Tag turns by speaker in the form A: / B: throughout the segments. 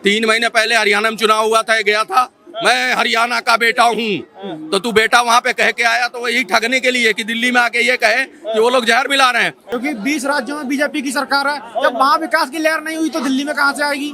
A: 3 महीने पहले हरियाणा में चुनाव हुआ था, गया था। मैं हरियाणा का बेटा हूँ, तो तू बेटा वहाँ पे कह के आया तो यही ठगने के लिए कि दिल्ली में आके ये कहे कि वो लोग जहर मिला रहे हैं।
B: क्योंकि 20 राज्यों में बीजेपी की सरकार है, जब वहाँ विकास की लहर नहीं हुई तो दिल्ली में कहाँ से आएगी?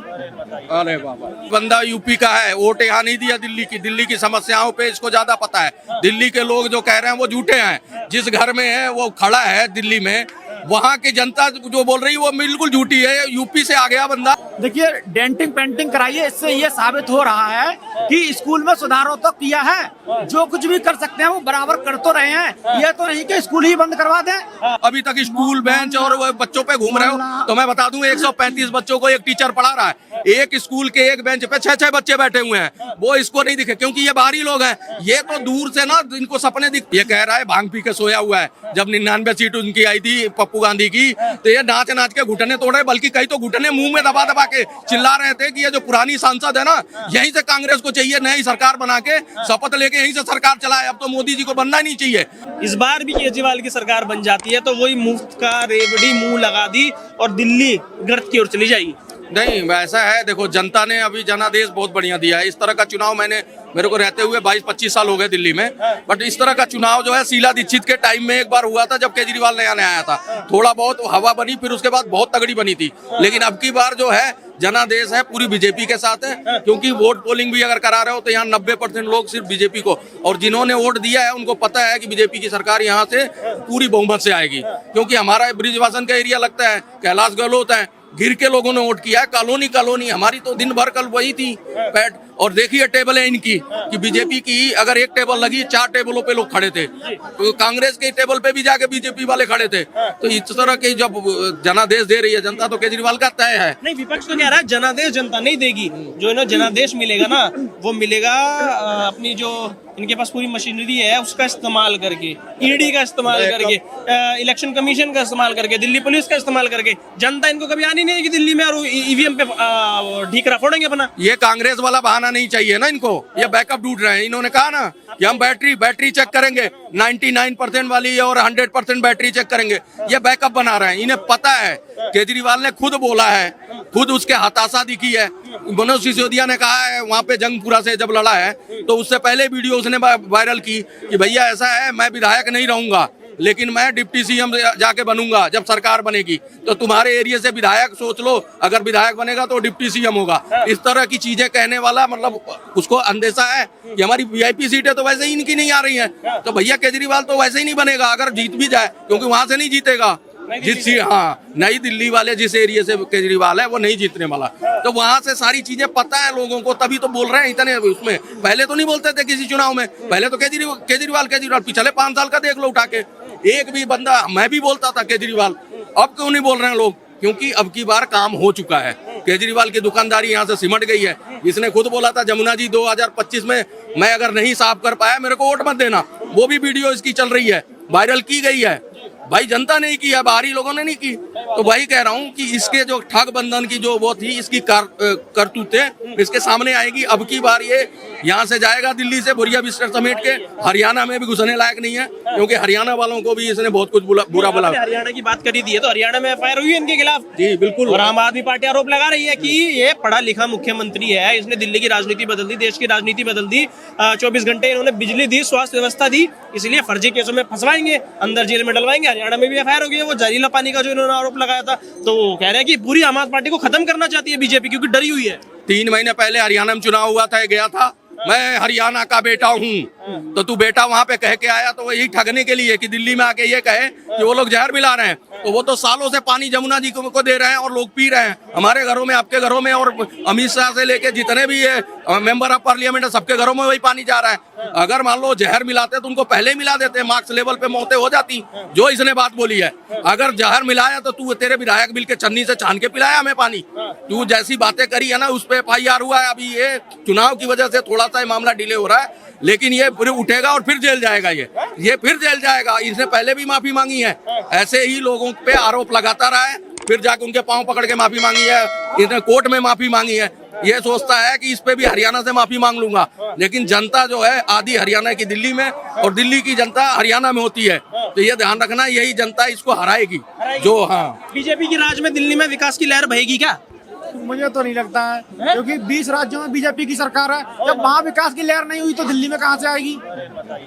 A: अरे बाबा, बंदा यूपी का है, वोट यहाँ नहीं दिया दिल्ली की समस्याओं पे इसको ज्यादा पता है। दिल्ली के लोग जो कह रहे हैं वो झूठे हैं। जिस घर में है वो खड़ा है दिल्ली में, वहाँ की जनता जो बोल रही है वो बिल्कुल झूठी है। यूपी से आ गया बंदा।
B: देखिए, डेंटिंग पेंटिंग कराइए, इससे ये साबित हो रहा है कि स्कूल में सुधारों तो किया है, जो कुछ भी कर सकते हैं वो बराबर कर तो रहे हैं। ये तो नहीं कि स्कूल ही बंद करवा दें।
A: अभी तक स्कूल बेंच और वो बच्चों पे घूम रहे हो। तो मैं बता दूं 135 बच्चों को एक टीचर पढ़ा रहा है। एक स्कूल के एक बेंच पे 6-6 बच्चे बैठे हुए हैं। वो इसको नहीं दिखे क्योंकि ये बाहरी लोग हैं। ये तो दूर से ना इनको सपने दिख। ये कह रहा है भांग पी के सोया हुआ है। जब 99 सीट उनकी आई थी पप्पू गांधी की, तो ये नाच नाच के घुटने तोड़ रहे, बल्कि कई तो घुटने मुंह में दबा दबा के चिल्ला रहे थे कि ये जो पुरानी सांसद है ना, यहीं से कांग्रेस को चाहिए नई सरकार बना के शपथ लेके यहीं से सरकार चलाए। अब तो मोदी जी को बनना नहीं चाहिए।
C: इस बार भी केजरीवाल की सरकार बन जाती है तो वही मुफ्त का रेवड़ी मुंह लगा दी और दिल्ली गर्त की ओर चली जाएगी।
A: नहीं, वैसा है, देखो जनता ने अभी जनादेश बहुत बढ़िया दिया है। इस तरह का चुनाव मेरे को रहते हुए 22-25 साल हो गए दिल्ली में, बट इस तरह का चुनाव जो है शीला दीक्षित के टाइम में एक बार हुआ था जब केजरीवाल नया नया आया था। थोड़ा बहुत हवा बनी, फिर उसके बाद बहुत तगड़ी बनी थी। लेकिन अब की बार जो है जनादेश है पूरी बीजेपी के साथ है, क्योंकि वोट पोलिंग भी अगर करा रहे हो तो यहाँ 90% लोग सिर्फ बीजेपी को, और जिन्होंने वोट दिया है उनको पता है कि बीजेपी की सरकार यहाँ से पूरी बहुमत से आएगी। क्योंकि हमारा ब्रिजवासन का एरिया लगता है, कैलाश गहलोत है, गिर के लोगों ने वोट किया है। कॉलोनी हमारी तो दिन भर कल वही थी पैट। और देखिए टेबल है इनकी कि बीजेपी की अगर एक टेबल लगी 4 टेबलों पे लोग खड़े थे, तो कांग्रेस के टेबल पे भी जाके बीजेपी वाले खड़े थे। तो इस तरह के जब जनादेश दे रही है जनता तो केजरीवाल का तय है।
C: नहीं, विपक्ष तो कह रहा है जनादेश जनता नहीं देगी। जो इन्हें जनादेश मिलेगा ना, वो मिलेगा अपनी जो इनके पास पूरी मशीनरी है उसका इस्तेमाल करके, ईडी का इस्तेमाल करके, इलेक्शन कमीशन का इस्तेमाल करके, दिल्ली पुलिस का इस्तेमाल करके। जनता इनको कभी आनी नहीं है कि दिल्ली में और ईवीएम पे ढीकरा फोड़ेंगे अपना।
A: ये कांग्रेस वाला बहाना नहीं चाहिए ना इनको। ये बैकअप ढूंढ रहे हैं। इन्होंने कहा ना कि हम बैटरी चेक करेंगे, 99% वाली और 100% बैटरी चेक करेंगे। ये बैकअप बना रहे हैं। इन्हें पता है, केजरीवाल ने खुद बोला है, खुद उसके हताशा दिखी है। मनोज सिसोदिया ने कहा है वहाँ पे जंगपुरा से जब लड़ा है तो उससे पहले वीडियो उसने वायरल की कि भैया ऐसा है, मैं विधायक नहीं रहूंगा लेकिन मैं डिप्टी सीएम जाके बनूंगा जब सरकार बनेगी। तो तुम्हारे एरिया से विधायक सोच लो, अगर विधायक बनेगा तो डिप्टी सीएम होगा। इस तरह की चीजें कहने वाला, मतलब उसको अंदेशा है कि हमारी वीआईपी सीटें तो वैसे ही इनकी नहीं आ रही हैं। तो भैया केजरीवाल तो वैसे ही नहीं बनेगा अगर जीत भी जाए, क्योंकि वहां से नहीं जीतेगा। नई दिल्ली वाले जिस एरिया से केजरीवाल है वो नहीं जीतने वाला। तो वहां से सारी चीजें पता है लोगों को, तभी तो बोल रहे हैं इतने उसमें। पहले तो नहीं बोलते थे किसी चुनाव में, पहले तो केजरीवाल पिछले 5 साल का देख लो उठा के, एक भी बंदा, मैं भी बोलता था केजरीवाल। अब क्यों नहीं बोल रहे हैं लोग? क्योंकि अब की बार काम हो चुका है। केजरीवाल की दुकानदारी यहाँ से सिमट गई है। इसने खुद बोला था जमुना जी 2025 में मैं अगर नहीं साफ कर पाया मेरे को वोट मत देना। वो भी वीडियो इसकी चल रही है, वायरल की गई है। भाई जनता ने की है, बाहरी लोगों ने नहीं की। तो वही कह रहा हूँ कि इसके जो ठग बंधन की जो वो थी, इसकी करतूतें इसके सामने आएगी। अब की बार ये यहाँ से जाएगा दिल्ली से बोरिया बिस्तर समेट के। हरियाणा में भी घुसने लायक नहीं है, क्योंकि हरियाणा वालों को भी इसने बहुत कुछ बुरा बोला।
C: हरियाणा की बात करी दी है तो हरियाणा में एफआईआर हुई है इनके खिलाफ।
A: जी बिल्कुल।
C: और आम आदमी पार्टी आरोप लगा रही है कि ये पढ़ा लिखा मुख्यमंत्री है, इसने दिल्ली की राजनीति बदल दी, देश की राजनीति बदल दी। 24 घंटे इन्होंने बिजली दी, स्वास्थ्य व्यवस्था दी, इसलिए फर्जी केसों में फंसवाएंगे, अंदर जेल में डलवाएंगे। हरियाणा में भी एफआईआर हो गई है। वो जहरीला पानी का जो इन्होंने आरोप लगाया था, तो वो कह रहे हैं कि पूरी आम आदमी पार्टी को खत्म करना चाहती है बीजेपी, क्योंकि डरी हुई है।
A: 3 महीने पहले हरियाणा में चुनाव हुआ था, गया था। मैं हरियाणा का बेटा हूँ, तो तू बेटा वहाँ पे कह के आया तो यही ठगने के लिए कि दिल्ली में आके ये कहे कि वो लोग जहर मिला रहे हैं। तो वो तो सालों से पानी जमुना जी को दे रहे हैं और लोग पी रहे हैं। हमारे घरों में, आपके घरों में, और अमित शाह से लेके जितने भी ये मेंबर ऑफ पार्लियामेंट है सबके घरों में वही पानी जा रहा है। अगर मान लो जहर मिलाते तो उनको पहले मिला देते, मार्क्स लेवल पे मौतें हो जाती। जो इसने बात बोली है, अगर जहर मिलाया तो तू तेरे विधायक बिल के छन्नी से छान के पिलाया हमें पानी। तू जैसी बातें करी है ना, उस पर एफआईआर हुआ है। अभी ये चुनाव की वजह से थोड़ा सा मामला डिले हो रहा है, लेकिन ये फिर उठेगा और फिर जेल जाएगा। ये फिर जेल जाएगा। इसने पहले भी माफी मांगी है, ऐसे ही लोगों पे आरोप लगाता रहा है, फिर जाके उनके पांव पकड़ के माफी मांगी है, इसने कोर्ट में माफी मांगी है। ये सोचता है कि इस पे भी हरियाणा से माफी मांग लूंगा, लेकिन जनता जो है आधी हरियाणा की दिल्ली में और दिल्ली की जनता हरियाणा में होती है। तो ये ध्यान रखना, यही जनता इसको हराएगी। जो हाँ,
C: बीजेपी की राज में दिल्ली में विकास की लहर बहेगी क्या?
B: मुझे तो नहीं लगता है, क्योंकि 20 राज्यों में बीजेपी की सरकार है। जब वहाँ विकास की लहर नहीं हुई तो दिल्ली में कहाँ से आएगी?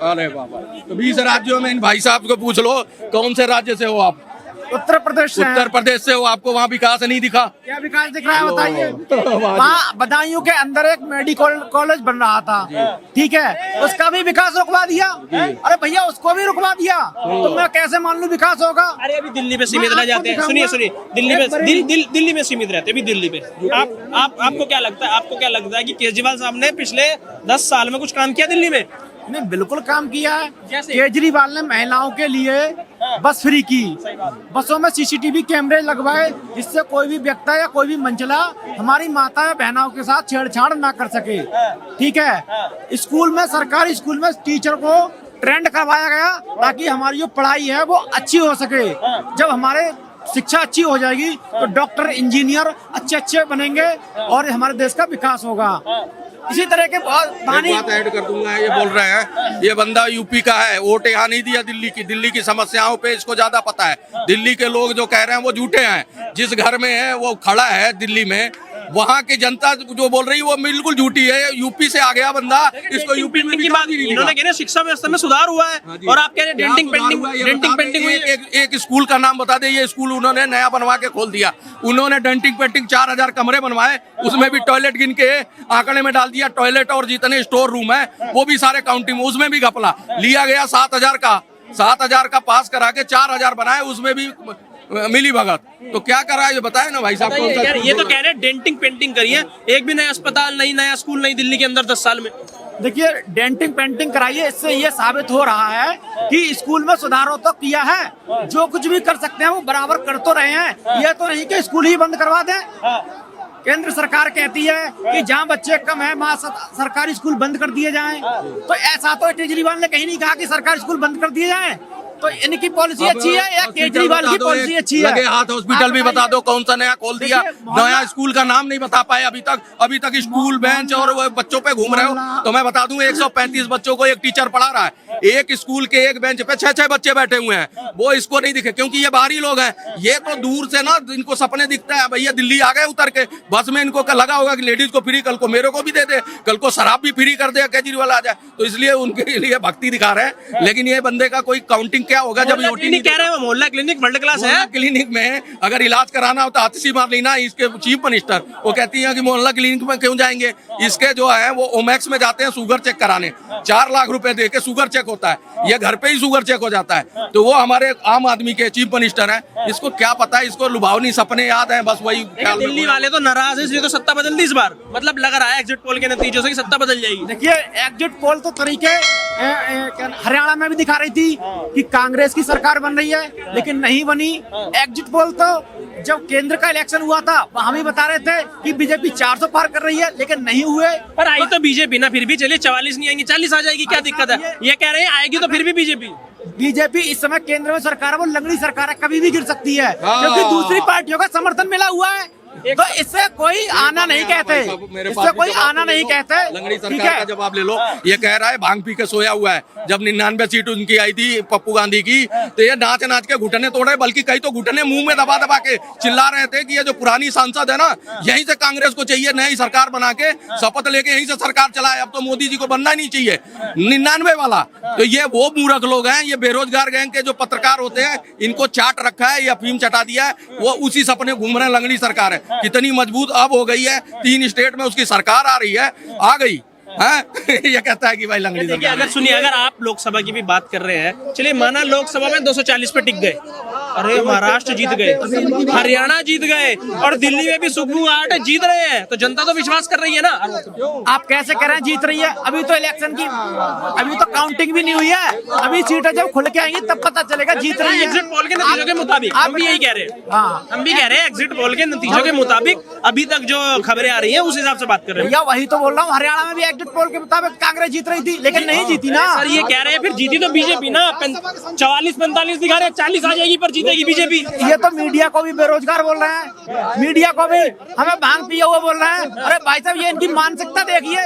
A: अरे बाबा, तो 20 राज्यों में इन भाई साहब को पूछ लो कौन से राज्य से हो आप?
B: उत्तर प्रदेश से हैं।
A: उत्तर प्रदेश से हो, आपको वहाँ विकास नहीं दिखा?
B: क्या विकास दिख रहा है बताइए? वहाँ बदायूं के अंदर एक मेडिकल कॉलेज बन रहा था, ठीक है, उसका भी विकास रुकवा दिया। अरे भैया, उसको भी रुकवा दिया तो मैं कैसे मान लूं विकास होगा?
C: अरे अभी दिल्ली पे सीमित रह जाते हैं। सुनिए दिल्ली में सीमित रहते हैं अभी दिल्ली पे। आपको क्या लगता है, कि केजरीवाल साहब ने पिछले 10 साल में कुछ काम किया दिल्ली में?
B: ने बिल्कुल काम किया है।
C: जैसे?
B: केजरीवाल ने महिलाओं के लिए बस फ्री की, बसों में सीसीटीवी कैमरे लगवाए, जिससे कोई भी व्यक्ति या कोई भी मंचला हमारी माता या बहनों के साथ छेड़छाड़ ना कर सके, ठीक है। स्कूल में, सरकारी स्कूल में टीचर को ट्रेंड करवाया गया ताकि हमारी जो पढ़ाई है वो अच्छी हो सके। जब हमारे शिक्षा अच्छी हो जाएगी तो डॉक्टर, इंजीनियर अच्छे बनेंगे और हमारे देश का विकास होगा। इसी तरह के बहुत
A: बात ऐड कर दूंगा। ये बोल रहे हैं ये बंदा यूपी का है, वोट यहाँ नहीं दिया दिल्ली की समस्याओं पे इसको ज्यादा पता है। दिल्ली के लोग जो कह रहे हैं वो झूठे हैं। जिस घर में है वो खड़ा है दिल्ली में, वहाँ की जनता जो बोल रही है वो बिल्कुल झूठी है। यूपी से आ गया बंदा, इसको यूपी में
C: की बात इन्होंने कह रहे शिक्षा व्यवस्था में सुधार हुआ है और आप कह रहे डेंटिंग पेंटिंग हुई।
A: एक स्कूल का नाम बता दे। ये स्कूल उन्होंने नया बनवा के खोल दिया। उन्होंने डेंटिंग पेंटिंग 4000 कमरे बनवाए, उसमें भी टॉयलेट गिन के आंकड़े में डाल दिया। टॉयलेट और जितने स्टोर रूम है वो भी सारे काउंटिंग, उसमें भी घपला लिया गया। 7000 का पास करा के 4000 बनाए, उसमें भी मिली भगत। तो क्या करा है ये बताए ना भाई साहब।
C: ये तो कह रहे हैं डेंटिंग पेंटिंग करिए, एक भी नया अस्पताल नहीं, नया स्कूल नहीं दिल्ली के अंदर 10 साल में।
B: देखिए, डेंटिंग पेंटिंग कराइए, इससे ये साबित हो रहा है कि स्कूल में सुधार तो किया है। जो कुछ भी कर सकते हैं वो बराबर कर तो रहे हैं। ये तो नहीं कि स्कूल ही बंद करवा दें। केंद्र सरकार कहती है कि जहाँ बच्चे कम है वहाँ सरकारी स्कूल बंद कर दिए जाएं। तो ऐसा तो केजरीवाल ने कहीं नहीं कहा कि सरकारी स्कूल बंद कर दिए जाएं। तो इनकी पॉलिसी अच्छी है या केजरीवाल की पॉलिसी अच्छी है?
A: लगे हाथ हॉस्पिटल भी बता दो कौन सा नया खोल दिया। नया स्कूल का नाम नहीं बता पाए अभी तक स्कूल बेंच और वो बच्चों पे घूम रहे हो। तो मैं बता दूं 135 बच्चों को एक टीचर पढ़ा रहा है। एक स्कूल के एक बेंच पे 6 बच्चे बैठे हुए हैं। वो इसको नहीं दिखे क्योंकि ये बाहरी लोग हैं। ये तो दूर से ना इनको सपने दिखता है, भैया दिल्ली आ गए उतर के बस में। इनको लगा होगा कि लेडीज को फ्री, कल को मेरे को भी दे दे, कल को शराब भी फ्री कर दे केजरीवाल आ जाए। तो इसलिए उनके लिए भक्ति दिखा रहे हैं। लेकिन ये बंदे का कोई काउंटिंग क्या होगा जब
C: कह रहे हैं मोहल्ला क्लिनिक वर्ल्ड क्लास है।
A: क्लिनिक में अगर इलाज कराना हो तो आतिशी मार लेना। इसके चीफ मिनिस्टर वो कहती है कि मोहल्ला क्लिनिक में क्यों जाएंगे। इसके जो है वो ओमैक्स में जाते हैं शुगर चेक कराने, 4 लाख रुपए दे के शुगर चेक होता है। ये घर पे ही शुगर चेक हो जाता है। तो वो हमारे आम आदमी के चीफ मिनिस्टर हैं। इसको क्या पता है, इसको लुभावनी सपने याद है बस वही।
C: दिल्ली वाले तो नाराज है, इसलिए तो सत्ता बदल दी इस बार। मतलब लग रहा है एग्जिट पोल के नतीजों से सत्ता बदल जाएगी।
B: देखिए, एग्जिट पोल तो तरीके हरियाणा में भी दिखा रही थी कि कांग्रेस की सरकार बन रही है, लेकिन नहीं बनी। एग्जिट पोल तो जब केंद्र का इलेक्शन हुआ था वहाँ भी बता रहे थे कि बीजेपी 400 पार कर रही है, लेकिन नहीं हुए।
C: पर आई तो बीजेपी ना, फिर भी चलिए 44 नहीं आएंगी, 40 आ जाएगी, क्या दिक्कत है? ये कह रहे हैं आएगी तो फिर भी बीजेपी
B: इस समय केंद्र में सरकार है, वो लंगड़ी सरकार है, कभी भी गिर सकती है क्योंकि दूसरी पार्टियों का समर्थन मिला हुआ है। तो इससे कोई आना नहीं कहते, इससे कोई आना नहीं कहते।
A: लंगड़ी सरकार का जवाब ले लो। ये कह रहा है भांग पी के सोया हुआ है। जब 99 सीट उनकी आई थी पप्पू गांधी की, तो ये नाच के घुटने तोड़ रहे, बल्कि कई तो घुटने मुंह में दबा के चिल्ला रहे थे कि ये जो पुरानी सांसद है ना, यहीं से कांग्रेस को चाहिए नई सरकार बना के शपथ लेके यहीं से सरकार चलाए। अब तो मोदी जी को बनना नहीं चाहिए 99 वाला। तो ये वो मूर्ख लोग हैं, ये बेरोजगार गैंग के जो पत्रकार होते हैं, इनको चाट रखा है या अफीम चटा दिया है। वो उसी सपने घूम रहे हैं। लंगड़ी सरकार है कितनी मजबूत अब हो गई है, 3 स्टेट में उसकी सरकार आ रही है, आ गई है। ये कहता है कि भाई लंगड़ी सरकार।
C: अगर सुनिए, अगर आप लोकसभा की भी बात कर रहे हैं, चलिए माना लोकसभा में 240 पे टिक गए, अरे महाराष्ट्र जीत गए, हरियाणा जीत गए और दिल्ली में भी सुप्रीम कोर्ट जीत रहे हैं, तो जनता तो विश्वास कर रही है ना।
B: आप कैसे कह रहे हैं जीत रही है? अभी तो इलेक्शन की अभी तो काउंटिंग भी नहीं हुई है। अभी सीटें जब खुल के आएंगी तब पता चलेगा जीत रही है।
C: एग्जिट पोल के नतीजों के मुताबिक हम भी यही कह रहे हैं।
B: हाँ,
C: हम भी कह रहे हैं एग्जिट पोल के नतीजों के मुताबिक अभी तक जो खबरें आ रही है उस हिसाब से बात कर रहे हैं।
B: भैया वही तो बोल रहा हूँ, हरियाणा में भी एग्जिट पोल के मुताबिक कांग्रेस जीत रही थी, लेकिन नहीं जीती ना।
C: सर ये कह रहे हैं फिर जीती तो बीजेपी ना, 44-45 दिखा रहे हैं, 40 आ जाएगी पर जीतेगी बीजेपी।
B: ये तो मीडिया को भी बेरोजगार बोल रहे हैं, मीडिया को भी हमें भांग पिया हुआ बोल रहे हैं। अरे भाई साहब, ये इनकी मानसिकता देखिए,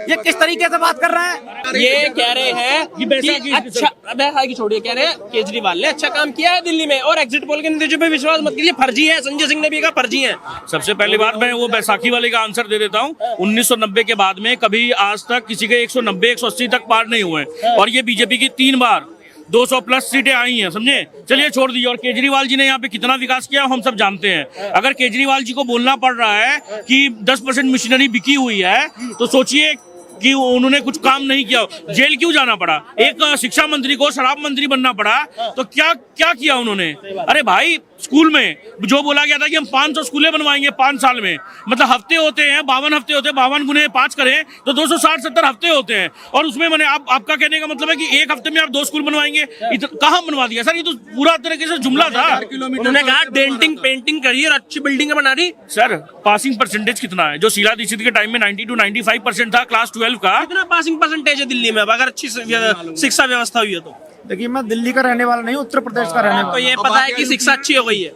B: ये किस तरीके से बात कर रहे हैं।
C: ये कह रहे हैं कि अच्छा, बैसाखी छोड़िए, कह रहे हैं केजरीवाल ने अच्छा काम किया है दिल्ली में, और एग्जिट पोल के नतीजों पे विश्वास मत कीजिए, फर्जी है। संजय सिंह ने भी कहा फर्जी है।
D: सबसे पहली बात मैं वो बैसाखी वाले का आंसर दे देता हूँ। 1990 के बाद में कभी आज तक किसी के 190 180 तक पार नहीं हुए, और ये बीजेपी की 3 बार 200 प्लस सीटें आई हैं, समझे। चलिए छोड़ दीजिए। और केजरीवाल जी ने यहाँ पे कितना विकास किया हम सब जानते हैं। अगर केजरीवाल जी को बोलना पड़ रहा है कि 10% मशीनरी बिकी हुई है, तो सोचिए कि उन्होंने कुछ काम नहीं किया, जेल क्यों जाना पड़ा। एक शिक्षा मंत्री को शराब मंत्री बनना पड़ा, तो क्या क्या किया उन्होंने। अरे भाई, स्कूल में जो बोला गया था कि हम 500 स्कूलें बनवाएंगे 5 साल में, मतलब हफ्ते होते हैं 52 हफ्ते होते हैं, 52 गुने 5 करें तो 260-70 हफ्ते होते हैं। और उसमें मैंने आपका कहने का मतलब है कि एक हफ्ते में आप 2 स्कूल बनवाएंगे। कहाँ बनवा दिया सर, ये तो पूरा तरीके से जुमला था।
C: उन्होंने कहा डेंटिंग पेंटिंग करी और अच्छी बिल्डिंग बना दी।
D: सर पासिंग परसेंटेज कितना है, जो शीला दीक्षित के टाइम में 90 to 95% था क्लास 12 का।
C: कितना पासिंग परसेंटेज है दिल्ली में अब, अगर अच्छी शिक्षा व्यवस्था हुई है तो।
B: देखिए, मैं दिल्ली का रहने वाला नहीं, उत्तर प्रदेश का रहने
C: तो
B: वाला।
C: ये पता है कि शिक्षा अच्छी हो गई है।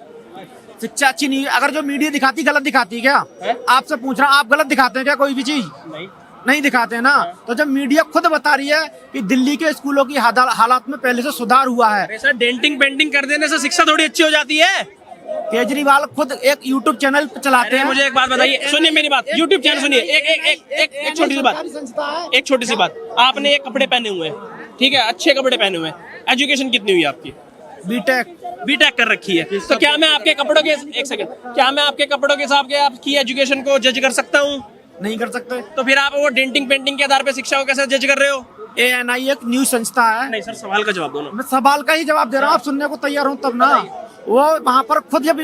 B: शिक्षा अच्छी नहीं, अगर जो मीडिया दिखाती गलत दिखाती है क्या? आपसे पूछ रहा हूं, आप गलत दिखाते हैं क्या कोई भी चीज? नहीं दिखाते हैं ना। तो जब मीडिया खुद बता रही है कि दिल्ली के स्कूलों की हालात में पहले से सुधार हुआ है।
C: सर, डेंटिंग पेंटिंग कर देने से शिक्षा थोड़ी अच्छी हो जाती है।
B: केजरीवाल खुद एक यूट्यूब चैनल चलाते हैं।
C: मुझे एक बात बताइए, सुनिए मेरी बात, यूट्यूब चैनल सुनिए। एक छोटी सी बात, एक छोटी सी बात। आपने एक कपड़े पहने हुए हैं, ठीक है, अच्छे कपड़े पहने हुए हैं। एजुकेशन कितनी हुई आपकी? बीटेक कर रखी है। तो क्या मैं आपके कपड़ों के, एक सेकंड, क्या मैं आपके कपड़ों के हिसाब से आपकी एजुकेशन को जज कर सकता हूँ?
B: नहीं कर सकते।
C: तो फिर आप वो डेंटिंग पेंटिंग के आधार पे शिक्षा को कैसे जज कर रहे हो?
B: ANI एक न्यूज संस्था है।
C: नहीं सर, सवाल का जवाब दो ना।
B: मैं सवाल का ही जवाब दे रहा हूँ, आप सुनने को तैयार हूँ तब ना। वो वहाँ पर खुद जब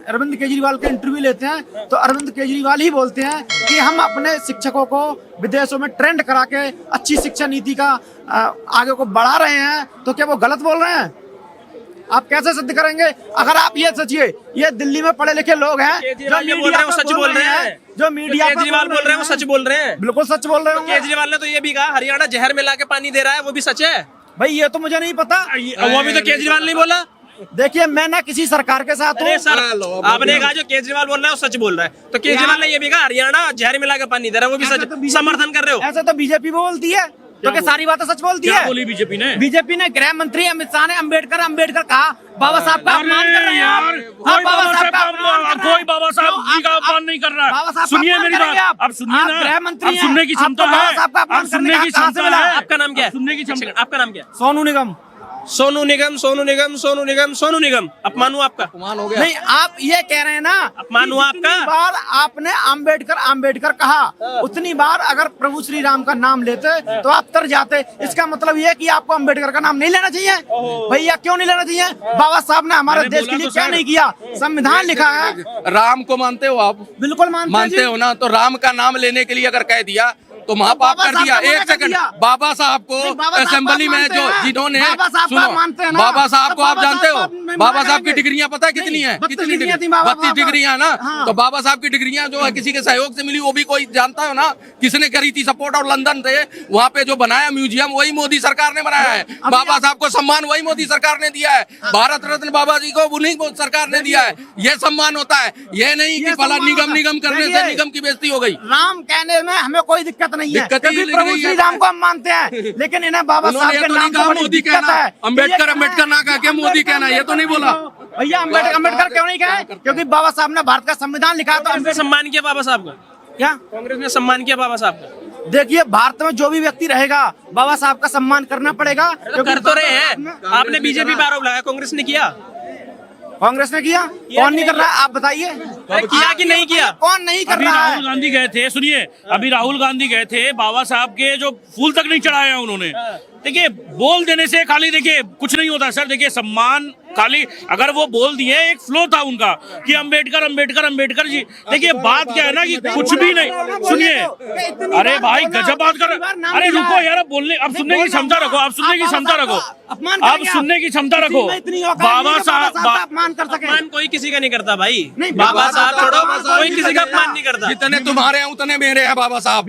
B: अरविंद केजरीवाल के इंटरव्यू लेते हैं, तो अरविंद केजरीवाल ही बोलते हैं कि हम अपने शिक्षकों को विदेशों में ट्रेंड करा के अच्छी शिक्षा नीति का आगे को बढ़ा रहे हैं। तो क्या वो गलत बोल रहे हैं? आप कैसे सिद्ध करेंगे? अगर आप ये सोचिए, ये दिल्ली में पढ़े लिखे लोग हैं जो मीडिया
C: वो सच बोल रहे हैं,
B: जो मीडिया
C: केजरीवाल बोल रहे हैं वो सच बोल रहे हैं,
B: बिल्कुल सच बोल रहे होंगे।
C: केजरीवाल ने तो ये भी कहा हरियाणा जहर मिला के पानी दे रहा है, वो भी सच है।
B: भाई ये तो मुझे नहीं पता,
C: वो भी तो केजरीवाल नहीं बोला।
B: देखिए, मैं ना किसी सरकार के साथ हूँ।
C: सर, आपने कहा जो केजरीवाल बोल रहा है वो सच बोल रहा है, तो केजरीवाल ने ये भी कहा हरियाणा जहर मिला के पानी दे रहा है, वो भी सच। समर्थन कर रहे हो?
B: ऐसे तो बीजेपी बोलती है, तो क्या सारी बातें सच बोलती है?
D: बोली बीजेपी ने?
B: बीजेपी ने गृह मंत्री अमित शाह ने अम्बेडकर कहा। बाबा साहब का अपमान कर रहे हैं आप।
D: कोई बाबा साहब जी का अपमान नहीं कर रहा है। सुनिए मेरी बात, आप सुनिए ना,
B: गृह मंत्री
D: आप सुनने की क्षमता है, आप सुनने की क्षमता है।
C: आपका नाम क्या है?
D: सुनने की क्षमता,
C: आपका नाम क्या है?
B: सोनू निगम।
C: सोनू निगम, सोनू निगम, सोनू निगम, सोनू निगम। अपमान हुआ आपका?
A: अपमान हो गया।
B: नहीं, आप ये कह रहे हैं ना,
C: अपमान हुआ आपका?
B: जितनी बार आपने अम्बेडकर कहा, उतनी बार अगर प्रभु श्री राम का नाम लेते तो आप तर जाते। इसका मतलब ये कि आपको अम्बेडकर का नाम नहीं लेना चाहिए। भैया क्यों नहीं लेना चाहिए? बाबा साहब ने हमारे देश के लिए क्या नहीं किया? संविधान लिखा है।
A: राम को मानते हो आप?
B: बिल्कुल
A: मानते हो ना। तो राम का नाम लेने के लिए अगर कह दिया तो महापाप कर दिया। एक सेकंड, बाबा साहब को असेंबली में जो जिन्होंने, सुनो, बाबा साहब को आप जानते हो? बाबा साहब की डिग्रियां पता है कितनी है? कितनी डिग्री? 32 डिग्रियां ना। तो बाबा साहब की डिग्रियां जो है किसी के सहयोग से मिली, वो भी कोई जानता हो ना? किसने करी थी सपोर्ट? और लंदन थे, वहाँ पे जो बनाया म्यूजियम वही मोदी सरकार ने बनाया है। बाबा साहब को सम्मान वही मोदी सरकार ने दिया है। भारत रत्न बाबा जी को उन्हीं सरकार ने दिया है। ये सम्मान होता है, ये नहीं कि फला निगम करने से निगम की बेइज्जती हो गई।
B: राम कहने में हमें कोई दिक्कत नहीं है,
A: दिक्कत
B: क्योंकि
A: ही
B: प्रभु
A: नहीं
B: श्री
A: है।
B: राम को हम मानते हैं, लेकिन इन्हें बाबा साहब के नाम पर बड़ी
A: मोदी
B: दिक्कत
A: कहना,
B: है।
A: अम्बेडकर ना कह के मोदी कहना, ये तो नहीं बोला
B: भैया। अम्बेडकर क्यों नहीं कहे? क्योंकि बाबा साहब ने भारत का संविधान लिखा। तो
C: हमने सम्मान किया बाबा साहब का?
B: क्या
C: कांग्रेस ने सम्मान किया बाबा साहब का?
B: देखिए, भारत में जो भी व्यक्ति रहेगा बाबा साहब का सम्मान करना पड़ेगा।
C: कर तो रहे हैं। आपने बीजेपी पर आरोप लगाया, कांग्रेस ने किया?
B: कांग्रेस ने किया? कौन नहीं कर रहा है? आप बताइए।
C: किया कि नहीं किया?
B: कौन नहीं कर
D: अभी
B: रहा है?
D: राहुल गांधी गए थे, सुनिए, अभी राहुल गांधी गए थे, बाबा साहब के जो फूल तक नहीं चढ़ाया उन्होंने। देखिए, बोल देने से खाली देखिए कुछ नहीं होता सर। देखिए, सम्मान खाली अगर वो बोल दिए, एक फ्लो था उनका कि अम्बेडकर जी। देखिए, बात क्या है ना कि कुछ भी नहीं। सुनिए, अरे भाई गजब बात कर। अरे रुको यार, बोलने, अब सुनने की क्षमता रखो, अब सुनने की क्षमता रखो, अब सुनने की क्षमता रखो। बाबा साहब
B: अपमान कर सके?
C: अपमान कोई किसी का नहीं करता भाई।
B: नहीं,
C: बाबा साहब छोड़ो, कोई किसी का अपमान नहीं करता।
A: जितने तुम्हारे हैं उतने मेरे हैं बाबा साहब।